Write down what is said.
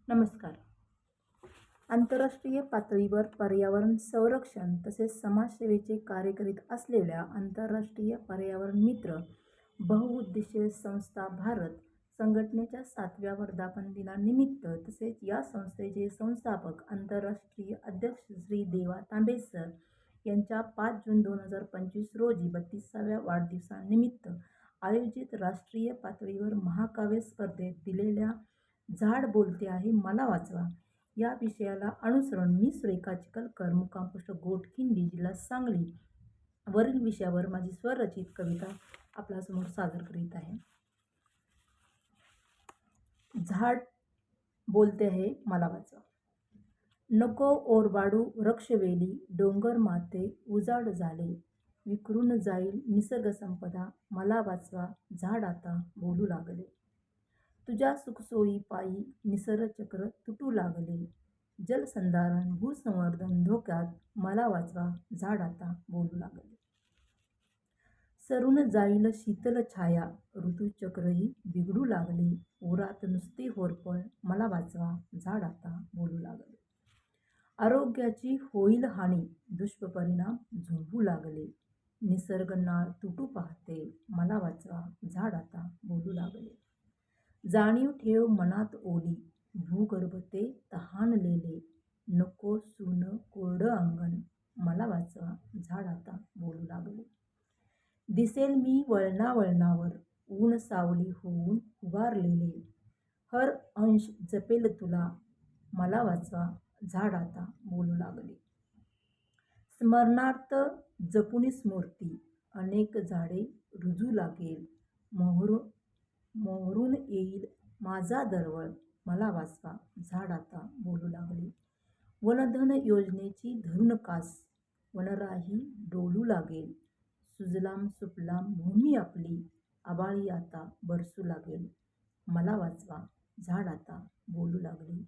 नमस्कार. आंतरराष्ट्रीय पातळीवर पर्यावरण संरक्षण तसेच समाजसेवेचे कार्य करीत असलेल्या आंतरराष्ट्रीय पर्यावरण मित्र बहुउद्देशीय संस्था भारत संघटनेच्या 7व्या वर्धापन दिनानिमित्त तसेच या संस्थेचे संस्थापक आंतरराष्ट्रीय अध्यक्ष श्री देवा तांबे सर यांच्या 5 जून 2025 रोजी 32व्या वाढदिवसानिमित्त आयोजित राष्ट्रीय पातळीवर महाकाव्य स्पर्धेत दिलेल्या झाड बोलते आहे मला वाचवा या विषयाला अनुसरून मी सुरेखा चिखलकर, मुक्काम पोस्ट गोटखिंडी, जिल्हा सांगली वरील विषयावर माझी स्वरचित कविता आपल्यासमोर सादर करीत आहे. झाड बोलते आहे मला वाचवा. नको ओरबाडू वृक्षवेली, डोंगर माते उजाड झाले, विखरून जाईल निसर्ग संपदा, मला वाचवा झाड आता बोलू लागले. तुझ्या सुखसोयी पायी निसर्गचक्र तुटू लागले, जलसंधारण भूसंवर्धन धोक्यात, मला वाचवा झाड आता बोलू लागले. सरून जाईल शीतल छाया, ऋतुचक्रही बिघडू लागले, उरात नुसती होरपळ, मला वाचवा झाड आता बोलू लागले. आरोग्याची होईल हानी, दुष्परिणाम झोंबू लागले, निसर्ग नाळ तुटू पाहते, मला वाचवा झाड आता बोलू लागले. जाणीव ठेव मनात ओली, भूगर्भ ते तहानलेले, नको सून कोरडं अंगण, मला वाचवा झाड आता बोलू लागले. दिसेल मी वळणावळणावर, ऊन सावली होऊन उभारलेले, हर अंश जपेल तुला, मला वाचवा झाड आता बोलू लागले. स्मरणार्थ जपुनी स्मृती, अनेक झाडे रुजू लागेल, मोहरून येईल माझा दरवळ, मला वाचवा झाड आता बोलू लागले. वनधन योजनेची धरून कास, वनराही डोलू लागेल, सुजलाम सुफलाम भूमी आपली, आभाळी आता बरसू लागेल, मला वाचवा झाड आता बोलू लागले.